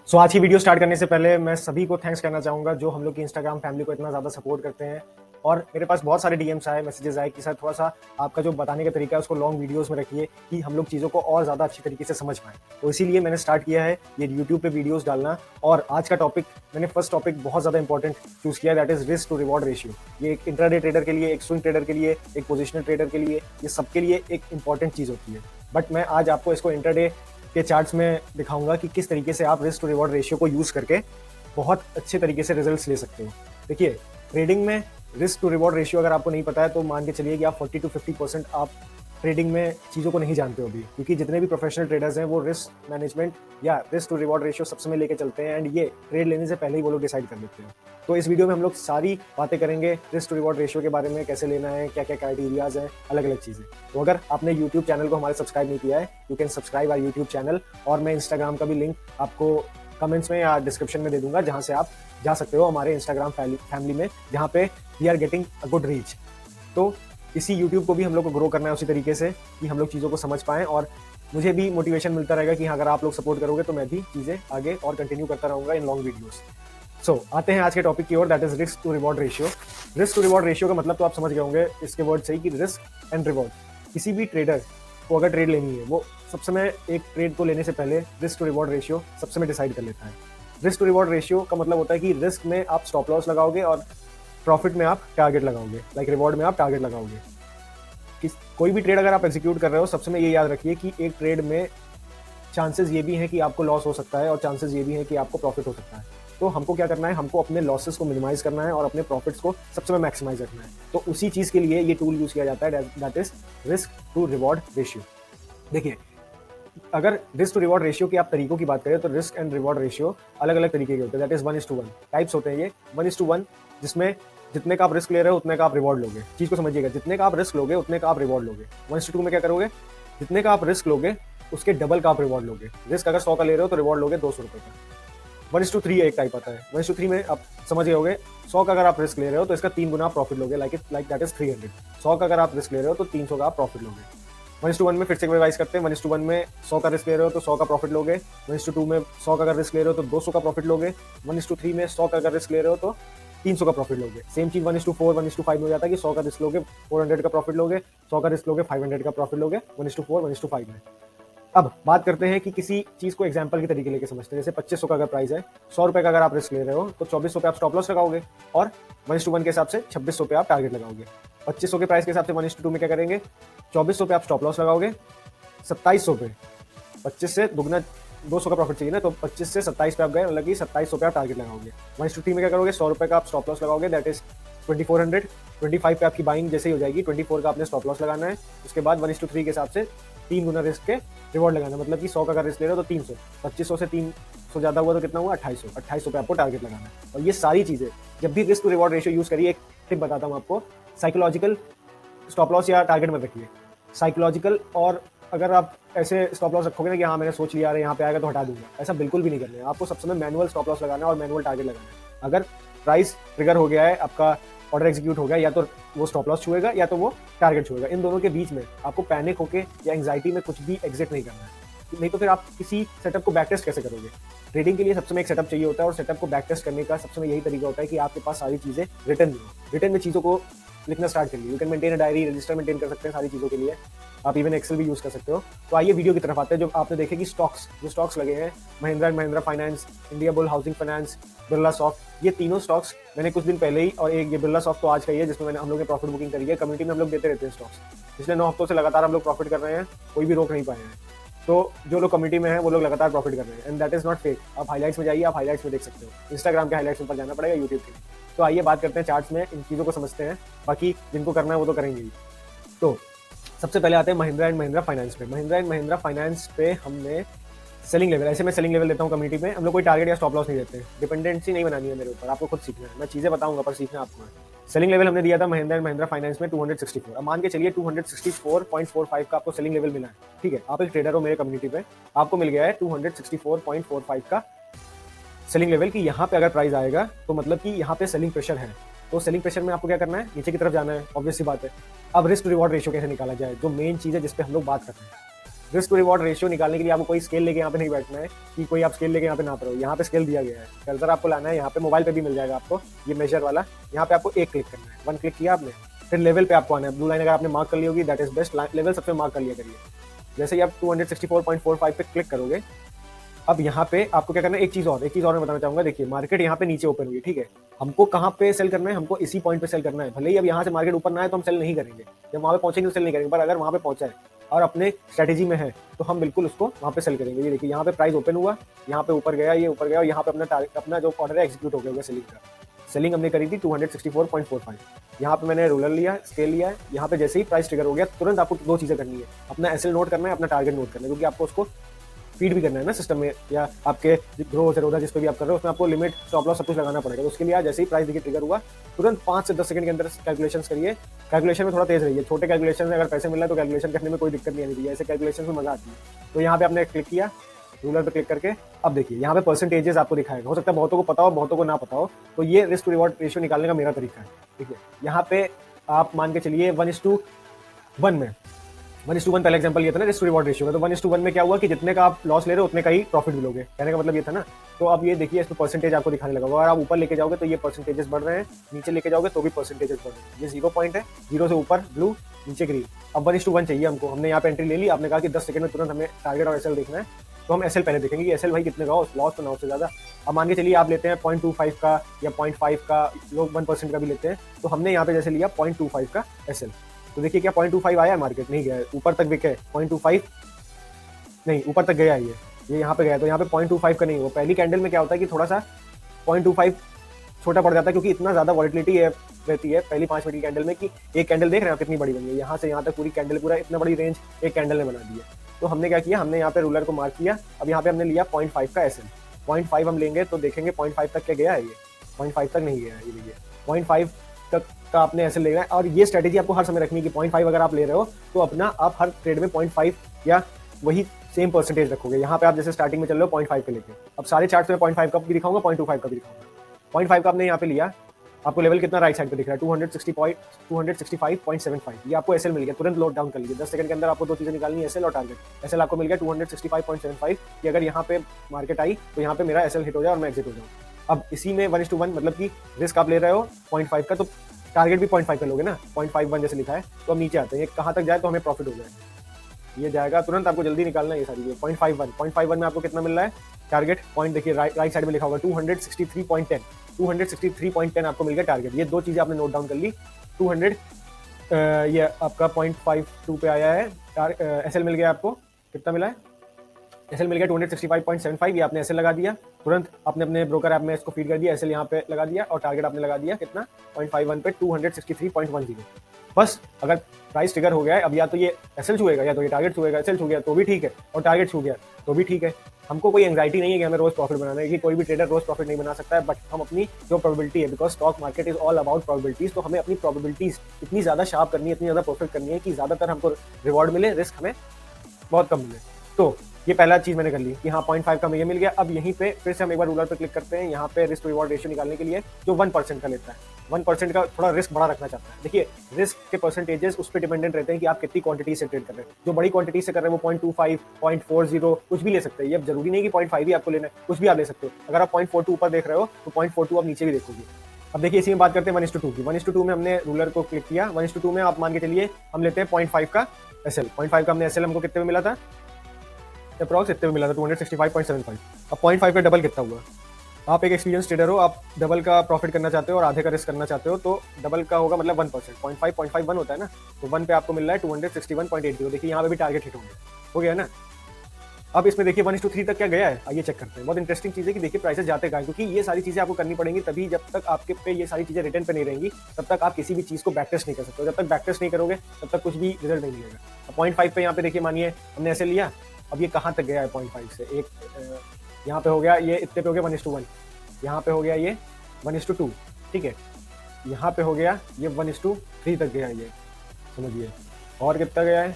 आज की video start करने से पहले मैं सभी को थैंक्स कहना चाहूँगा जो हम लोग की इंस्टाग्राम फैमिली को इतना ज़्यादा सपोर्ट करते हैं। और मेरे पास बहुत सारे डीएम्स आए, मैसेजेस आए कि सर थोड़ा-सा आपका जो बताने का तरीका है उसको लॉन्ग वीडियोज़ में रखिए कि हम लोग चीज़ों को और ज़्यादा अच्छी तरीके से समझ पाएँ। तो इसीलिए मैंने स्टार्ट किया है ये यूट्यूब पे वीडियोज़ डालना। और आज का टॉपिक मैंने फर्स्ट टॉपिक बहुत ज़्यादा इंपॉर्टेंट चूज़ किया, that is risk to reward ratio. ये एक इंट्राडे ट्रेडर के लिए, एक स्विंग ट्रेडर के लिए, एक पोजिशनल ट्रेडर के लिए, ये सबके लिए एक इंपॉर्टेंट चीज़ होती है। बट मैं आज आपको इसको इंट्राडे के चार्ट्स में दिखाऊंगा कि किस तरीके से आप रिस्क टू रिवॉर्ड रेशियो को यूज़ करके बहुत अच्छे तरीके से रिजल्ट्स ले सकते हो। देखिए, ट्रेडिंग में रिस्क टू रिवॉर्ड रेशियो अगर आपको नहीं पता है तो मान के चलिए कि आप 40 to 50% आप ट्रेडिंग में चीज़ों को नहीं जानते हो अभी, क्योंकि जितने भी प्रोफेशनल ट्रेडर्स हैं वो रिस्क मैनेजमेंट या रिस्क टू रिवॉर्ड रेशियो सबसे में लेके चलते हैं एंड ये ट्रेड लेने से पहले ही वो लोग डिसाइड कर लेते हैं। तो इस वीडियो में हम लोग सारी बातें करेंगे रिस्क टू रिवॉर्ड रेशियो के बारे में, कैसे लेना है, क्या क्या क्राइटेरियाज हैं, अलग अलग चीज़ें। तो अगर आपने यूट्यूब चैनल को हमारे सब्सक्राइब नहीं किया है, you can subscribe our YouTube channel. और मैं इंस्टाग्राम का भी लिंक आपको कमेंट्स में या डिस्क्रिप्शन में दे दूंगा, जहां से आप जा सकते हो हमारे इंस्टाग्राम फैमिली में, जहां पे we are getting a good reach. तो इसी यूट्यूब को भी हम लोग को ग्रो करना है उसी तरीके से कि हम लोग चीज़ों को समझ पाएँ और मुझे भी मोटिवेशन मिलता रहेगा कि हाँ, अगर आप लोग सपोर्ट करोगे तो मैं भी चीज़ें आगे और कंटिन्यू करता रहूँगा इन लॉन्ग वीडियोस। आते हैं आज के टॉपिक की ओर, that is risk to reward ratio. Risk to reward ratio का मतलब तो आप समझ गए होंगे इसके वर्ड से ही कि रिस्क एंड रिवॉर्ड। किसी भी ट्रेडर को अगर ट्रेड लेनी है, वो सबसे में एक ट्रेड को लेने से पहले रिस्क टू रिवॉर्ड रेशियो सबसे में डिसाइड कर लेता है। रिस्क टू रिवॉर्ड रेशियो का मतलब होता है कि रिस्क में आप स्टॉप लॉस लगाओगे और प्रॉफिट में आप टारगेट लगाओगे, लाइक रिवॉर्ड में आप टारगेट लगाओगे। कोई भी ट्रेड अगर आप एग्जीक्यूट कर रहे हो, सबसे में ये याद रखिए कि एक ट्रेड में चांसेस ये भी हैं कि आपको लॉस हो सकता है और चांसेस ये भी हैं कि आपको प्रॉफिट हो सकता है। तो हमको क्या करना है, हमको अपने लॉसेस को मिनिमाइज करना है और अपने प्रॉफिट्स को सबसे में मैक्सिमाइज रखना है। तो उसी चीज़ के लिए ये टूल यूज़ किया जाता है, that is risk to reward ratio. देखिए, अगर रिस्क टू रिवॉर्ड रेशियो की आप तरीकों की बात करें तो रिस्क एंड रिवॉर्ड रेशियो अलग अलग तरीके के होते हैं, दैट इज 1:1 टाइप्स होते हैं। ये 1:1 जिसमें जितने का आप रिस्क ले रहे हो उतने का आप रिवॉर्ड लोगे। चीज़ को समझिएगा, जितने का आप रिस्क लोगे उतने का आप रिवॉर्ड लोगे। 1:2 में क्या करोगे, जितने का आप रिस्क लोगे उसके डबल का आप रिवॉर्ड लोगे। रिस्क अगर 100 का ले रहे हो तो रिवॉर्ड लोगे 200 रुपये का। 1:3 एक टाइप आता है। 1:3 में आप समझ गए होगे, 100 का अगर आप रिस्क ले रहे हो तो इसका 3 गुना आप प्रॉफिट लोगे, लाइक दैट इज 300। 100 का अगर आप रिस्क ले रहे हो तो 300 का आप प्रॉफिट लोगे। 1:1 में फिर से रिवाइज करते हैं। 1:1 में 100 का रिस्क ले रहे हो तो 100 का प्रॉफिट लोगे। 1:2 में 100 का अगर रिस्क ले रहे हो तो 200 का प्रॉफिट लोगे। 1:3 में 100 का अगर रिस्क ले रहे हो तो 300 का प्रॉफिट लोगे। सेम चीज 1:4 1:5 में हो जाता है कि 100 का रिस्क लोगे 400 का प्रॉफिट लोगे, 100 का रिस्क लोगे 500 का प्रॉफिट लोगे। 1:4 1:5 में। अब बात करते हैं कि किसी चीज को एग्जांपल के तरीके लेके समझते हैं। जैसे 2500 का अगर प्राइस है, 100 रुपए का अगर आप रिस्क ले रहे हो तो 2400 पे आप स्टॉप लॉस लगाओगे और 1:1 के हिसाब से 2600 पे आप टारगेट लगाओगे। 2500 के प्राइस के हिसाब से 1:2 में क्या करेंगे, 2400 पे आप स्टॉप लॉस लगाओगे, 2700 पे 25 से दुगना 200 का प्रॉफिट चाहिए ना, तो 25 से 27 पे आप गए, मतलब कि 2700 पे आप टारगेट लगाओगे। 1:3 में क्या करोगे, 100 रुपए का आप स्टॉप लॉस लगाओगे, दैट इज 2400। 25 पे आपकी बाइंग जैसे ही हो जाएगी, 24 का आपने स्टॉप लॉस लगाना है। उसके बाद 1:3 के हिसाब से 3 गुना रिस्क के रिवॉर्ड लगाना है, मतलब कि 100 का अगर रिस्क ले रहे हो तो 300, 2500 से 300 ज्यादा हुआ तो कितना हुआ, 2800। 2800 पे आपको टारगेट लगाना है। और ये सारी चीजें जब भी risk to reward ratio use करिए, एक टिप बताता हूँ आपको, साइकोलॉजिकल स्टॉप लॉस या टारगेट मत रखिए, साइकोलॉजिकल। और अगर आप ऐसे स्टॉप लॉस रखोगे ना कि हाँ मैंने सोच लिया है यहाँ पे आएगा तो हटा दूंगा, ऐसा बिल्कुल भी नहीं करना है। आपको सबसे में मैनुअल स्टॉप लॉस लगाना है और मैनुअल टारगेट लगाना है। अगर प्राइस ट्रिगर हो गया है, आपका ऑर्डर एग्जीक्यूट हो गया, या तो वो स्टॉप लॉस छुएगा या तो वो टारगेट छुएगा। इन दोनों के बीच में आपको पैनिक होके या एंग्जाइटी में कुछ भी एग्जिट नहीं करना है, नहीं तो फिर आप किसी सेटअप को बैक टेस्ट कैसे करोगे। ट्रेडिंग के लिए सबसे में एक सेटअप चाहिए होता है और सेटअप को बैक टेस्ट करने का सबसे में यही तरीका होता है कि आपके पास सारी चीजें रिटर्न में हो। रिटर्न में चीजों को लिखना स्टार्ट करिए। You can maintain a diary, register maintain कर सकते हैं सारी चीज़ों के लिए। आप इवन एक्सेल भी यूज़ कर सकते हो। तो आइए वीडियो की तरफ आते हैं। जो आपने देखे कि जो स्टॉक्स लगे हैं, Mahindra and Mahindra finance, India bull housing finance, Birla soft, ये तीनों स्टॉक्स मैंने कुछ दिन पहले ही, और एक ये बिरला सॉफ्ट तो आज का ही है जिसमें हम लोग ने प्रॉफिट बुकिंग करी है। कम्युनिटी में हम लोग देते रहते हैं स्टॉक्स। पिछले 9 हफ्तों से लगातार हम लोग प्रॉफिट कर रहे हैं, कोई भी रोक नहीं पाए हैं। तो जो लोग कम्युनिटी में हैं वो लोग लगातार प्रॉफिट कर रहे हैं, and that is not fake. आप हाईलाइट्स में जाइए, आप हाईलाइट्स में देख सकते हो। इंस्टाग्राम के हाईलाइट्स पर जाना पड़ेगा, यूट्यूब के। तो आइए बात करते हैं चार्ट्स में, इन चीज़ों को समझते हैं। बाकी जिनको करना है वो तो करेंगे ही। तो सबसे पहले आते हैं महिंद्रा एंड महिंद्रा फाइनेंस पे। महिंद्रा एंड महिंद्रा फाइनेंस पे हमने सेलिंग लेवल, ऐसे मैं सेलिंग लेवल देता हूँ कम्युनिटी में। हम लोग कोई टारगेट या स्टॉप लॉस नहीं देते, डिपेंडेंसी नहीं बनानी है मेरे ऊपर, आपको खुद सीखना है। मैं चीज़ें बताऊंगा पर सीखना आपको है। सेलिंग लेवल हमने दिया था महिंद्रा एंड महिंद्रा फाइनेंस में 264। अब मान के चलिए 264.45 का आपको सेलिंग लेवल मिला है, ठीक है। आप एक ट्रेडर हो मेरे कम्युनिटी पे, आपको मिल गया है 264.45 का सेलिंग लेवल कि यहाँ पे अगर प्राइस आएगा तो मतलब कि यहाँ पे सेलिंग प्रेशर है। तो सेलिंग प्रेशर में आपको क्या करना है, नीचे की तरफ जाना है, ऑब्वियस सी बात है। अब रिस्क रिवॉर्ड रेशियो कैसे निकाला जाए, जो मेन चीज़ है जिस पे हम लोग बात कर रहे हैं। रिस्क टू रिवॉर्ड रेशियो निकालने के लिए आपको कोई स्केल लेके यहाँ पे नहीं बैठना है कि कोई आप स्केल लेके यहाँ पे नाप रहे हो। यहाँ पे स्केल दिया गया है, कर्सर आपको लाना है, यहाँ पे मोबाइल पे भी मिल जाएगा आपको ये मेजर वाला। यहाँ पे आपको एक क्लिक करना है, वन क्लिक किया आपने, फिर लेवल पे आपको आना है। ब्लू लाइन अगर आपने मार्क कर ली होगी दैट इज बेस्ट, लेवल सबसे मार्क कर लिया करिए। जैसे ही आप 264.45 पे क्लिक करोगे, अब यहाँ पे आपको क्या करना है, एक चीज और मैं बताना चाहूंगा। देखिए मार्केट यहाँ पे नीचे ओपन हुई है, ठीक है, हमको कहाँ पे सेल करना है, हमको इसी पॉइंट पे सेल करना है। भले ही अब यहाँ से मार्केट ऊपर ना है तो हम सेल नहीं करेंगे, जब वहाँ पे पहुंचेंगे तो सेल नहीं करेंगे, पर अगर वहाँ पे पहुंचा है और अपने स्ट्रेटेजी में है तो हम बिल्कुल उसको वहाँ पे सेल करेंगे। ये देखिए यहाँ पे प्राइस ओपन हुआ, यहाँ पे ऊपर गया, ये ऊपर गया और यहाँ पे अपना जो ऑर्डर है एग्जीक्यूट हो गया सेलिंग का। सेलिंग हमने करी थी 264.45। यहाँ पे मैंने रूलर लिया, स्केल लिया है। यहाँ पे जैसे ही प्राइस ट्रिगर हो गया तुरंत आपको दो चीजें करनी है, अपना एसएल नोट करना है, अपना टारगेट नोट करना है, क्योंकि आपको उसको फीड भी करना है ना सिस्टम में, या आपके ग्रो जेरोदा जिस पे भी आप कर रहे हो उसमें आपको लिमिट स्टॉप लॉस सब कुछ लगाना पड़ेगा। तो उसके लिए जैसे ही प्राइस देखिए ट्रिगर हुआ तुरंत 5 से 10 सेकंड के अंदर कैलकुलेशन करिए। कैलकुलेशन में थोड़ा तेज रहिए, छोटे कैलकुलेशन में अगर पैसे मिल रहा है तो कैलकुलेशन करने में कोई दिक्कत नहीं आनी चाहिए, ऐसे कैलकुलेशन में मजा आती है। तो यहाँ पे आपने क्लिक किया, रूलर पे क्लिक करके अब देखिए यहाँ पे परसेंटेजेस आपको दिखाएगा। हो सकता है बहुतों को पता हो, बहुतों को ना पता हो, तो ये रिस्क टू रिवॉर्ड रेशियो निकालने का मेरा तरीका है। ठीक है, यहाँ पे आप मान के चलिए 1:1 में, 1:1 पहले एग्जांपल ये था ना रिस्क टू रिवॉर्ड रेशियो का, तो 1:1 में क्या हुआ कि जितने का आप लॉस ले रहे हो उतने का ही प्रॉफिट मिलोगे, कहने का मतलब ये था ना। तो अब ये देखिए इसमें परसेंटेज आपको दिखाने लगा, अगर आप ऊपर लेके जाओगे तो ये परसेंटेजेस बढ़ रहे हैं, नीचे लेके जाओगे तो भी परसेंटेजेस बढ़ रहे हैं। ये 0 पॉइंट है, 0 से ऊपर ब्लू, नीचे ग्रीन। अब 1:1 चाहिए हमको, हमने यहाँ पे एंट्री ले ली, आपने कहा कि 10 सेकंड में तुरंत हमें टारगेट और एसएल देखना है, तो हम एसएल पहले देखेंगे कि एसएल भाई कितने का हो, लॉस तो ना हो से ज्यादा। अब मान के चलिए आप लेते हैं 0.25 का या 0.5 का, लोग 1% का भी लेते हैं, तो हमने यहाँ पे जैसे लिया 0.25 का एसएल। तो देखिए क्या 0.25 आया, मार्केट नहीं गया, ऊपर तक बिके 0.25 नहीं, ऊपर तक गया ये यहाँ पे गया, तो यहाँ पे 0.25 का नहीं हुआ। पहली कैंडल में क्या होता है कि थोड़ा सा 0.25 छोटा पड़ जाता है, क्योंकि इतना ज्यादा वॉलिटिलिटी रहती है पहली 5 मिनट की कैंडल में कि एक कैंडल देख रहे हैं कितनी बड़ी बनी है, यहाँ से यहाँ तक पूरी कैंडल, पूरा इतना बड़ी रेंज एक कैंडल ने बना दी है। तो हमने क्या किया, हमने यहाँ पे रूलर को मार्क किया, अब यहाँ पे हमने लिया 0.5 का एसएल। 0.5 हम लेंगे तो देखेंगे 0.5 तक क्या गया है, ये 0.5 तक नहीं गया है, ये देखिए 0.5 तक का आपने एसएल लेना है। और ये स्ट्रेटेजी आपको हर समय रखनी है कि 0.5 अगर आप ले रहे हो तो अपना आप हर ट्रेड में 0.5 या वही सेम परसेंटेज रखोगे। यहाँ पे आप जैसे स्टार्टिंग में चल रहे हो 0.5 पे लेके, अब सारे चार्ट में 0.5 का भी दिखाऊंगा, 0.25 का भी दिखाऊंगा। 0.5 का आपने यहाँ पे लिया, आपको लेवल कितना राइट साइड पे दिख रहा है, 265.75, ये आपको एसएल मिल गया, तुरंत लोड डाउन कर लीजिए। 10 सेकंड के अंदर आपको दो चीजें निकालनी है, एसएल और टारगेट। एसएल आपको मिल गया 265.75 कि अगर यहाँ पे मार्केट आई तो यहाँ पे मेरा एसएल हिट हो जाए और मैं एग्जिट हो जाऊँ। अब इसी में 1:1 मतलब कि रिस्क आप ले रहे हो 0.5 का, तो टारगेट भी 0.5 का लोगे ना, 0.51 जैसे लिखा है। तो अब नीचे आते हैं, ये कहाँ तक जाए तो हमें प्रॉफिट हो जाए, ये जाएगा तुरंत, आपको जल्दी निकालना है ये सारी। 0.51 में आपको कितना मिल रहा है टारगेट पॉइंट, देखिए राइट साइड में लिखा होगा 263.10, 263.10 आपको मिल गया टारगेट। ये दो चीजें आपने नोट डाउन कर ली। 200 ये आपका 0.52 पे आया है, एसएल मिल गया आपको, कितना मिला है एसएल मिल गया 265.75, ये आपने एसएल लगा दिया, तुरंत आपने अपने ब्रोकर ऐप में इसको फीड कर दिया, एसएल यहाँ पे लगा दिया और टारगेट आपने लगा दिया कितना 0.51 पे 263.10। बस अगर प्राइस ट्रिगर हो गया है, अब या तो ये एसएल छुएगा या तो ये टारगेट छुएगा, एसएल छू गया तो भी ठीक है और टारगेट छू गया तो भी ठीक है। हमको कोई एंग्जाइटी नहीं है कि हमें रोज प्रॉफिट बनाना है, कि कोई भी ट्रेडर रोज प्रॉफिट नहीं बना सकता है, बट हम अपनी जो प्रोबेबिलिटी है, because stock market is all about probabilities, तो हमें अपनी प्रोबेबिलिटीज इतनी ज्यादा शार्प करनी है, इतनी ज्यादा परफेक्ट करनी है कि ज्यादातर हमको रिवॉर्ड मिले, रिस्क हमें बहुत कम मिले। तो ये पहला चीज मैंने कर ली कि हाँ 0.5 का ये मिल गया। अब यहीं पे फिर से हम एक बार रूलर पे क्लिक करते हैं, यहाँ पे रिस्क टू रिवॉर्ड रेशियो निकालने के लिए जो 1% का लेता है, 1% का थोड़ा रिस्क बड़ा रखना चाहता है। देखिए रिस्क के परसेंटेजेस उस पर डिपेंडेंट रहते हैं कि आप कितनी क्वांटिटी से ट्रेड कर रहे हैं। जो बड़ी क्वांटिटी से कर रहे हैं वो 0.25, 0.40 कुछ भी ले सकते हैं, ये जरूरी नहीं कि 0.5 ही आपको लेना है, कुछ भी आप ले सकते हो। अगर आप 0.42 ऊपर देख रहे हो तो 0.42 आप नीचे भी देखोगे। अब देखिए इसी में बात करते हैं 1:2 की। 1:2 में हमने रूलर को क्लिक किया, 1:2 में आप मान के चलिए हम लेते हैं 0.5 का एसएल। 0.5 का हमने एसएल हमको कितने में मिला था, अप्रॉक्स इतने में मिला था 265.75। अब 0.5 का डबल कितना हुआ, आप एक एक्सपीरियंस ट्रेडर हो, आप डबल का प्रॉफिट करना चाहते हो और आधे का रिस्क करना चाहते हो, तो डबल का होगा मतलब 1%, 0.5 1 होता है ना, तो 1 पे आपको मिल रहा है 261.80। देखिए यहाँ पे भी टारगेट हिट हो गया ना। अब इसमें देखिए 1:3 तक क्या गया है, आइए चेक करते हैं। बहुत इंटरेस्टिंग चीज़ है कि देखिए प्राइसेस जाते कहाँ हैं, क्योंकि ये सारी चीज़ें आपको करनी पड़ेंगी, तभी जब तक आपके पे ये सारी चीज़ें रिटर्न पे नहीं रहेंगी तब तक आप किसी भी चीज़ को बैक टेस्ट नहीं कर सकते। जब तक बैक टेस्ट नहीं करोगे तब तक कुछ भी रिजल्ट नहीं मिलेगा। अब 0.5 पे यहाँ पे देखिए मानिए हमने ऐसे लिया, अब ये कहाँ तक गया है 0.5 से, एक यहाँ पे हो गया, ये इतने पे हो गया 1:1, यहाँ पे हो गया ये 1:2, ठीक है, यहाँ पे हो गया ये 1:3 तक गया, ये समझिए। और कितना गया है,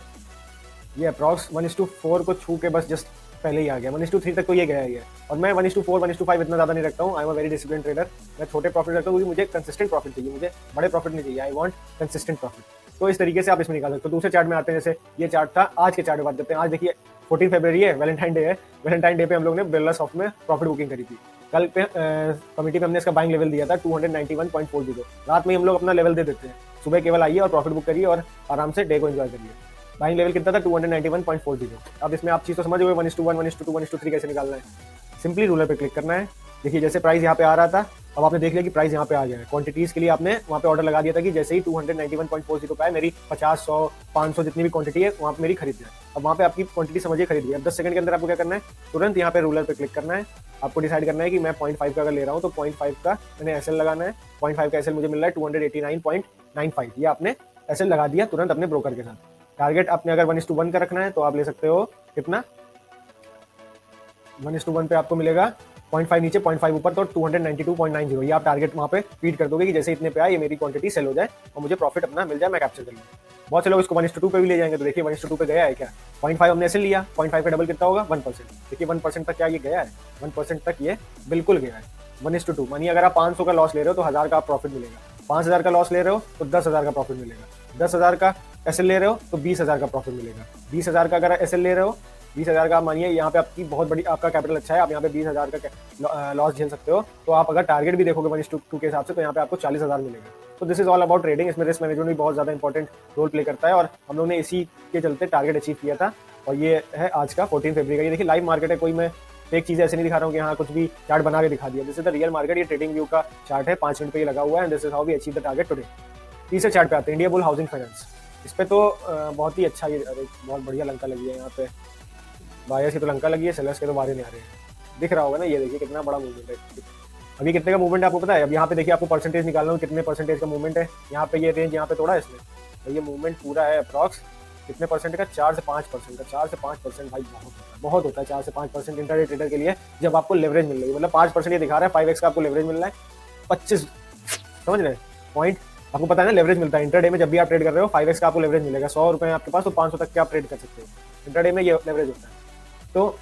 ये अप्रॉक्स 1:4 को छू के बस जस्ट पहले ही आ गया, 1:3 तक तो ये गया ही है। और मैं 1:4 1:5 इतना ज़्यादा नहीं रखता हूँ, I am a very discipline trader. मैं छोटे प्रॉफिट रखता हूँ क्योंकि मुझे कंसिस्टेंट प्रॉफिट चाहिए, मुझे बड़े प्रॉफिट नहीं चाहिए, आई वांट कंसिस्टेंट प्रॉफिट। तो इस तरीके से आप इसमें निकाल सकते हो। दूसरे चार्ट में आते हैं, जैसे ये चार्ट था, आज के चार्ट में बात करते हैं। आज देखिए 14 फरवरी है, वैलेंटाइन डे है। वैलेंटाइन डे पे हम लोग ने बिरला सॉफ्ट में प्रॉफिट बुकिंग करी थी। कल पे कमिटी में हमने इसका बाइंग लेवल दिया था 291.40। रात में हम लोग अपना लेवल दे देते हैं, सुबह केवल आइए और प्रॉफिट बुक करिए और आराम से डे को एंजॉय करिए। बाइंग लेवल कितना था 291.40। अब इसमें आप चीज़ तो समझ गए 1:1, 1:2, 1:3 कैसे निकालना है। सिंपली रूलर पे क्लिक करना है। देखिए जैसे प्राइस यहाँ पे आ रहा था, अब आपने देख लिया कि प्राइस यहाँ पे आ गया है। क्वांटिटीज के लिए आपने वहाँ पे ऑर्डर लगा दिया था कि जैसे ही 291.40 पे आए, मेरी 50, 100, 500 जितनी भी क्वांटिटी है वहाँ पे मेरी खरीद जाए। अब वहाँ पे आपकी क्वांटिटी समझिए खरीद गई। अब 10 सेकंड के अंदर आपको क्या करना है, तुरंत यहाँ पे रूलर पे क्लिक करना है। आपको डिसाइड करना है कि मैं 0.5 का अगर ले रहा हूँ तो 0.5 का मैंने एसएल लगाना है। 0.5 का एसएल मुझे मिल रहा है 289.95। ये आपने एसएल लगा दिया तुरंत अपने ब्रोकर के साथ। टारगेट आपने अगर 1:1 का रखना है तो आप ले सकते हो कितना, 1:1 पे आपको मिलेगा 0.5 नीचे 0.5 ऊपर, तो 292.90। ये आप टारगेट वहाँ पे फीड कर दोगे कि जैसे इतने पे आए ये मेरी क्वांटिटी सेल हो जाए और मुझे प्रॉफिट अपना मिल जाए, मैं कैप्चर कर लूँ। बहुत से लोग इसको 1:2 पे भी ले जाएंगे। तो देखिए 1:2 पे गया है क्या, 0.5 हमने ऐसे लिया, 0.5 का डबल कितना होगा 1%। देखिए 1% तक क्या ये गया है, 1% तक ये बिल्कुल गया है। 1:2 मानिए अगर आप 500 का लॉस ले रहे हो तो 1000 का आप प्रॉफिट मिलेगा। 5000 का लॉस ले रहे हो तो 10,000 का प्रॉफिट मिलेगा। 10,000 का एसएल ले रहे हो तो 20,000 का प्रॉफिट मिलेगा। 20,000 का अगर एसएल ले रहे हो, 20,000 का मानिए यहाँ पे आपकी बहुत बड़ी, आपका कैपिटल अच्छा है, आप यहाँ पे 20,000 का लॉस झेल सकते हो। तो आप अगर टारगेट भी देखोगे 1:2 के हिसाब से तो यहाँ पे आपको 40,000 मिलेगा। तो this is all about trading. इसमें रिस्क मैनेजमेंट भी बहुत ज्यादा इंपॉर्टेंट रोल प्ले करता है और हम लोग ने इसी के चलते टारगेट अचीव किया था। और ये है आज का 14 फरवरी का। ये देखिए लाइव मार्केट है, कोई मैं एक चीज ऐसे नहीं दिखा रहा हूँ कि हाँ कुछ भी चार्ट बना के दिखा दिया। This is the real market. ये ट्रेडिंग व्यू का चार्ट है, 5 मिनट पे ये लगा हुआ है। And this is how we achieve the target today. तीसरे चार्ट पे आते हैं, इंडिया बुल हाउसिंग फाइनेंस। इस पे तो बहुत ही अच्छा, ये बहुत बढ़िया लंका लगी है यहाँ पे। बायर्स की तो लंका लगी है, सेलर्स के तो बारे नहीं आ रहे हैं। दिख रहा होगा ना, ये देखिए कितना बड़ा मूवमेंट है। अभी कितने का मूवमेंट है आपको पता है? अब यहाँ पे देखिए आपको परसेंटेज निकालना हो कितने परसेंटेज का मूवमेंट है। यहाँ पे ये रेंज यहाँ पे तोड़ा है इसने, तो ये मूवमेंट पूरा है अप्रॉक्स कितने परसेंट का, 4 से 5% का। 4 से 5% भाई बहुत होता है 4 से 5% इंट्राडे ट्रेडर के लिए, जब आपको लेवरेज मिल रही है। मतलब 5% ये दिखा रहा है, 5x का आपको लेवरेज मिल रहा है। 25 समझ रहे हैं पॉइंट? आपको पता है ना लेवरेज मिलता है इंट्राडे में। जब भी आप ट्रेड कर रहे हो 5x का आपको लेवरेज मिलेगा। 100 रुपए आपके पास तो 500 तक के आप ट्रेड कर सकते हो। इंट्राडे में ये लेवरेज होता है। तो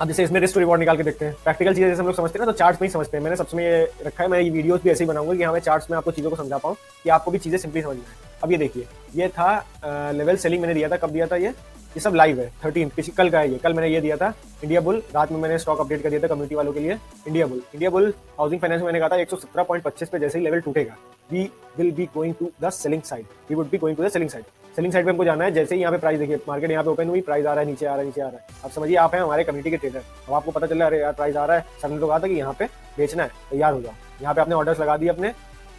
अब जैसे इसमें रिस्क टू रिवॉर्ड निकाल के देखते हैं। प्रैक्टिकल चीजें जैसे हम लोग समझते हैं ना, तो चार्ट्स में ही समझते हैं। मैंने सबसे में ये रखा है, मैं ये वीडियोस भी ऐसे ही बनाऊंगा कि हमें चार्ट्स में आपको चीजों को समझा पाऊँ कि आपको भी चीजें सिंपली समझना है। अब ये देखिए, ये था लेवल सेलिंग मैंने दिया था। कब दिया था ये सब लाइव है। 13 किसी कल का है ये। कल मैंने ये दिया था इंडिया बुल। रात में मैंने स्टॉक अपडेट कर दिया था कम्युनिटी वालों के लिए। इंडिया बुल हाउसिंग फाइनेंस में मैंने कहा था 117.25 पे जैसे ही लेवल टूटेगा, we will be going to the selling side. We would be going to the selling side. Selling side पे हमको जाना है। जैसे ही यहाँ पे प्राइस देखिए, मार्केट यहाँ पे ओपन हुई, प्राइस आ रहा है, नीचे आ रहा है, नीचे आ रहा है। अब समझिए आप हैं हमारे कम्युनिटी के ट्रेडर। अब आपको पता चल रहा है अरे यार प्राइस आ रहा है, सर ने तो कहा था कि यहाँ पे बेचना है, तैयार हो जाओ। यहाँ पे आपने ऑर्डर्स लगा दिए अपने।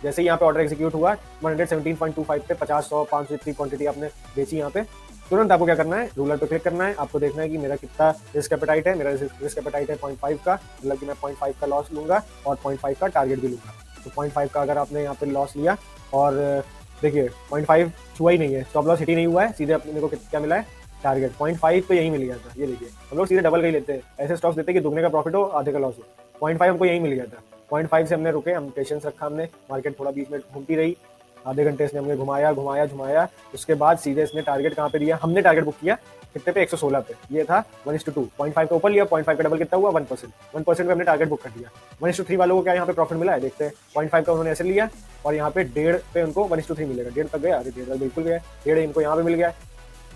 जैसे ही यहाँ पे ऑर्डर एग्जीक्यूट हुआ 117.25 पे 50, 100, 500 इतनी क्वांटिटी आपने बेची यहाँ पे, तुरंत आपको क्या करना है, रूलर पे क्लिक करना है। आपको देखना है कि मेरा कितना रिस्क एपेटाइट है। मेरा रिस्क एपेटाइट है 0.5 का, मतलब कि मैं 0.5 का लॉस लूंगा और 0.5 का टारगेट भी लूंगा। तो 0.5 का अगर आपने यहाँ पे लॉस लिया और देखिए 0.5 छुआ ही नहीं है, स्टॉप लॉस हिट ही नहीं हुआ है, सीधे अपने को क्या मिला है, टारगेट 0.5 पे यही मिल गया था। ये देखिए हम लोग सीधे डबल का ही लेते हैं। ऐसे स्टॉक्स लेते हैं कि दुगने का प्रॉफिट हो, आधे का लॉस हो। 0.5 हमको यही मिल गया था। 0.5 से हमने रुके, हम पेशेंस रखा हमने। मार्केट थोड़ा बीच में घूमती रही, आधे घंटे इसने हमने घुमाया। उसके बाद सीधे इसने टारगेट कहाँ पे दिया, हमने टारगेट बुक किया कितने पे, 116 पे। ये था 1:2। 0.5 का ऊपर लिया, 0.5 का डबल कितना हुआ, 1%। 1% पे हमने टारगेट बुक कर दिया। 1:3 वालों को क्या यहाँ पे प्रॉफिट मिला है देखते हैं। 0.5 का उन्होंने ऐसे लिया और यहाँ पे 1.5 पे उनको 1:3 मिलेगा। 1.5 तक गया, अरे 1.5 तक बिल्कुल गया। 1.5 इनको यहाँ पे मिल गया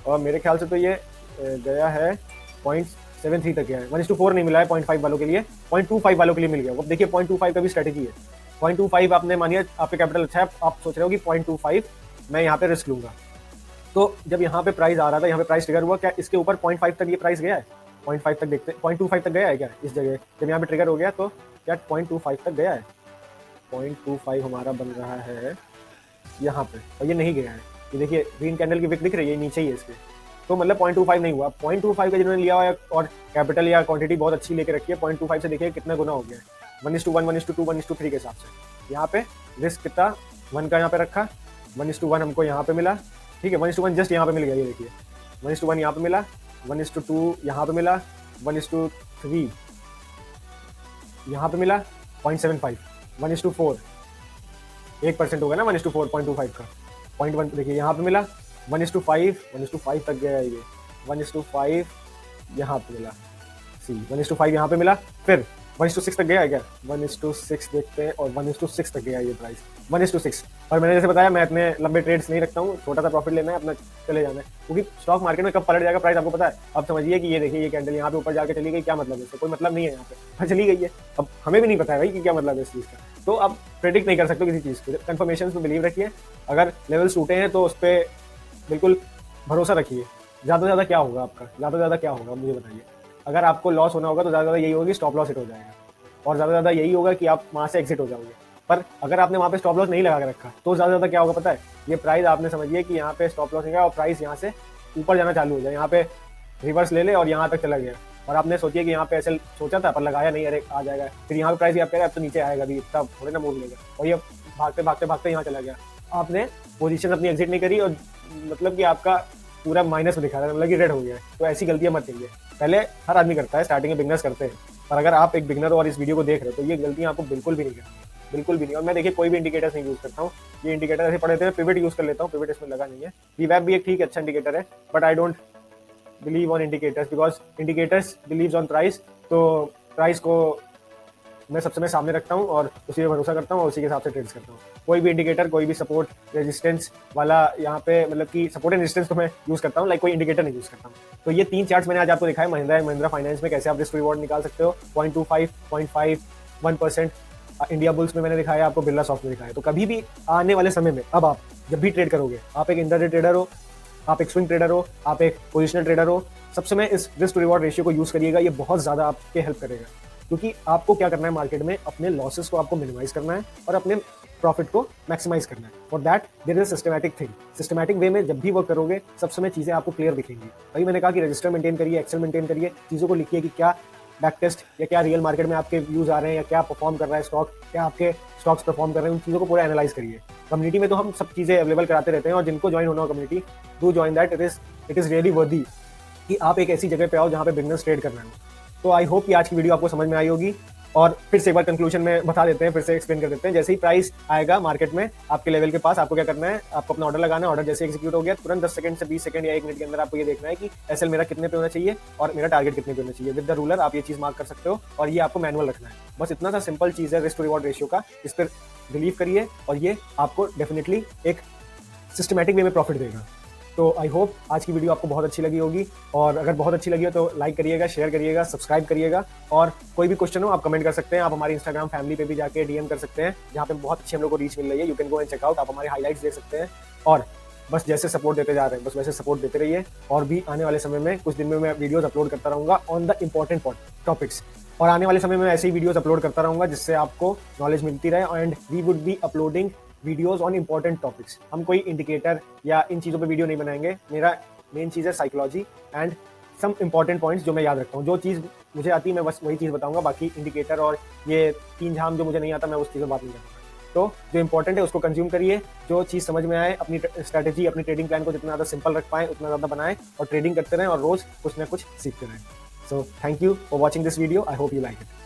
और मेरे ख्याल से तो ये गया है 0.73 तक गया है। 1:4 नहीं मिला है 0.5 वालों के लिए, 0.25 वालों के लिए मिल गया। अब देखिए 0.25 का भी स्ट्रेटेजी है। 0.25 आपने मानिए आपके कैपिटल अच्छा है, आप सोच रहे हो कि 0.25 मैं यहाँ पे रिस्क लूंगा। तो जब यहाँ पे प्राइस आ रहा था, यहाँ पे प्राइस ट्रिगर हुआ, क्या इसके ऊपर 0.5 तक ये प्राइस गया है? 0.5 तक देखते हैं, 0.25 तक गया है क्या इस जगह? जब यहाँ पे ट्रिगर हो गया तो क्या 0.25 तक गया है? 0.25 हमारा बन रहा है यहाँ पे और ये नहीं गया है। ये देखिए ग्रीन कैंडल की विक दिख रही है, नीचे ही है इसके। तो मतलब 0.25 नहीं हुआ। 0.25 का जिन्होंने लिया हुआ है और कैपिटल या क्वांटिटी बहुत अच्छी लेके रखी है, 0.25 से देखिए कितना गुना हो गया है। 1:1, 1:2, 1:3 के हिसाब से यहाँ पे रिस्क कितना 1 का यहाँ पे रखा। 1:1 हमको यहाँ पे मिला, ठीक है। 1:1 जस्ट यहाँ पे मिल गया, ये देखिए 1:1 यहाँ पे मिला, 1:2 यहाँ पे मिला, 1:3 यहाँ पे मिला 0.75, 1:4 1% हो गया ना 1:4 0.25 का। 0.1 देखिए यहाँ पे मिला, 1:5 तक गया ये, 1:5 यहाँ पे मिला, सी 1:5 यहाँ पे मिला। फिर 1:6 तक गया है क्या? 1:6 देखते हैं और 1:6 तक गया है ये प्राइस, 1:6। और मैंने जैसे बताया मैं इतने लंबे ट्रेड्स नहीं रखता हूँ, छोटा सा प्रॉफिट लेना है, अपना चले जाना है, क्योंकि स्टॉक मार्केट में कब पलट जाएगा प्राइस आपको पता है। अब समझिए कि ये देखिए ये कैंडल यहाँ पे ऊपर जाके चली गई, क्या मतलब है इससे? कोई मतलब नहीं है, यहाँ पे चली गई है। अब हमें भी नहीं पता है भाई कि क्या मतलब है इस चीज़ का, तो आप प्रेडिक्ट नहीं कर सकते किसी चीज़ को। कंफर्मेशन पे बिलीव रखिए, अगर लेवल्स टूटे हैं तो उस पर बिल्कुल भरोसा रखिए। ज़्यादा से ज़्यादा क्या होगा आपका, ज़्यादा से ज़्यादा क्या होगा मुझे बताइए। अगर आपको लॉस होना होगा तो ज़्यादा से ज़्यादा यही होगा कि स्टॉप लॉस हिट हो जाएगा, और ज़्यादा से ज़्यादा यही होगा कि आप वहाँ से एग्जिट हो जाओगे। पर अगर आपने वहाँ पे स्टॉप लॉस नहीं लगा के रखा तो ज़्यादा से ज़्यादा क्या होगा पता है, ये प्राइस आपने समझिए कि यहाँ पे स्टॉप लॉस नहीं और प्राइस यहाँ से ऊपर जाना चालू हो जाए, यहाँ पे रिवर्स ले ले और यहाँ तक चला गया, और आपने सोचिए कि यहाँ पे ऐसे सोचा था पर लगाया नहीं, अरे आ जाएगा, फिर यहाँ पे प्राइस आप कह रहे हैं अब तो नीचे आएगा अभी, इतना थोड़े ना मूव लेगा, और ये भागते भागते भागते यहाँ चला गया। आपने पोजीशन अपनी एग्जिट नहीं करी और मतलब कि आपका पूरा माइनस में दिखा रहा है, मतलब कि रेड हो गया है। तो ऐसी गलतियां मत करिए, पहले हर आदमी करता है, स्टार्टिंग में बिगनर्स करते हैं, पर अगर आप एक बिगनर हो और इस वीडियो को देख रहे हो तो ये गलतियां आपको बिल्कुल भी नहीं करनी, बिल्कुल भी नहीं। और मैं देखिए कोई भी इंडिकेटर्स नहीं यूज करता हूँ, ये इंडिकेटर ऐसे पड़े थे, पिवट यूज कर लेता हूँ, पिवट इसमें लगा नहीं है। वीवैप भी एक ठीक अच्छा इंडिकेटर है, but I don't believe on indicators because indicators believes on price. तो प्राइस को मैं सबसे मैं सामने रखता हूँ और उसी पे भरोसा करता हूँ और उसी के हिसाब से ट्रेड्स करता हूँ। कोई भी इंडिकेटर, कोई भी सपोर्ट रेजिस्टेंस वाला यहाँ पे मतलब कि सपोर्ट एंड रेजिस्टेंस तो मैं यूज करता हूँ, लाइक कोई इंडिकेटर नहीं यूज करता हूँ। तो ये 3 चार्ट्स मैंने आज आपको दिखाए महिंद्रा एंड महिंद्रा फाइनेंस में कैसे आप रिस्क रिवॉर्ड निकाल सकते हो। 0.25, 0.5, 1%। इंडिया बुल्स में मैंने दिखाया, आपको बिरला सॉफ्ट में दिखाया। तो कभी भी आने वाले समय में अब आप जब भी ट्रेड करोगे, आप एक इंट्राडे ट्रेडर हो, आप एक स्विंग ट्रेडर हो, आप एक पोजिशनल ट्रेडर हो, सबसे में इस रिस्क टू रिवॉर्ड रेशियो को यूज करिएगा। ये बहुत ज्यादा आपके हेल्प करेगा, क्योंकि आपको क्या करना है मार्केट में, अपने लॉसेस को आपको मिनिमाइज करना है और अपने प्रॉफिट को मैक्सिमाइज करना है। For that there is systematic thing. Systematic way में जब भी वर्क करोगे सब समय चीजें आपको क्लियर दिखेंगी। वही मैंने कहा कि रजिस्टर मेंटेन करिए, एक्सेल मेंटेन करिए, चीजों को लिखिए कि क्या बैक टेस्ट या क्या रियल मार्केट में आपके व्यूज आ रहे हैं, या क्या परफॉर्म कर रहा है स्टॉक, क्या आपके स्टॉक्स परफॉर्म कर रहे हैं, उन चीजों को पूरा एनालाइज करिए। कम्युनिटी में तो हम सब चीजें अवेलेबल कराते रहते हैं, और जिनको ज्वाइन होना हो community, do join that. It is really वर्दी कि आप एक ऐसी जगह पे आओ जहाँ पे बिजनेस ट्रेड करना है। तो आई होप कि आज की वीडियो आपको समझ में आई होगी, और फिर से एक बार कंक्लूजन में बता देते हैं, फिर से एक्सप्लेन कर देते हैं। जैसे ही प्राइस आएगा मार्केट में आपके लेवल के पास, आपको क्या करना है, आपको अपना ऑर्डर लगाना है। ऑर्डर जैसे एग्जीक्यूट हो गया तुरंत 10 सेकंड से 20 सेकंड या 1 मिनट के अंदर आपको ये देखना है कि एसएल मेरा कितने पे होना चाहिए और मेरा टारगेट कितने पे होना चाहिए। विद द रूलर आप ये चीज मार्क कर सकते हो, और ये आपको मैनुअल रखना है। बस इतना सा सिंपल चीज है रिस्क टू रिवॉर्ड रेशियो का, इस पर बिलीव करिए और ये आपको डेफिनेटली एक सिस्टमैटिक वे में प्रॉफिट देगा। तो आई होप आज की वीडियो आपको बहुत अच्छी लगी होगी, और अगर बहुत अच्छी लगी हो तो लाइक करिएगा, शेयर करिएगा, सब्सक्राइब करिएगा। और कोई भी क्वेश्चन हो आप कमेंट कर सकते हैं, आप हमारी इंस्टाग्राम फैमिली पे भी जाके डीएम कर सकते हैं, जहाँ पे बहुत अच्छी हम लोग को रीच मिल रही है। You can go and check out, आप हमारे हाईलाइट्स देख सकते हैं। और बस जैसे सपोर्ट देते जा रहे हैं बस वैसे सपोर्ट देते रहिए, और भी आने वाले समय में कुछ दिन में मैं वीडियोज अपलोड करता रहूँगा ऑन द इम्पोर्टेंट टॉपिक्स, और आने वाले समय में ऐसे ही वीडियोज अपलोड करता रहूँगा जिससे आपको नॉलेज मिलती रहे। And we would be uploading videos on important topics. हम कोई इंडिकेटर या इन चीज़ों पे वीडियो नहीं बनाएंगे। मेरा मेन चीज़ है psychology and some important points जो मैं याद रखता हूँ। जो चीज़ मुझे आती है मैं बस वही चीज़ बताऊंगा, बाकी इंडिकेटर और ये 3 झाम जो मुझे नहीं आता मैं उस चीज़ में बात नहीं करूँगा। तो जो इंपॉर्टेंट है उसको कंज्यूम करिए, जो चीज़ समझ में आए, अपनी स्ट्रैटेजी, अपनी ट्रेडिंग प्लान को जितना ज़्यादा सिंपल रख पाएँ उतना ज़्यादा बनाएं, और ट्रेडिंग करते रहें और रोज़ कुछ ना कुछ सीखते रहें। So thank you for watching this video, I hope you like it.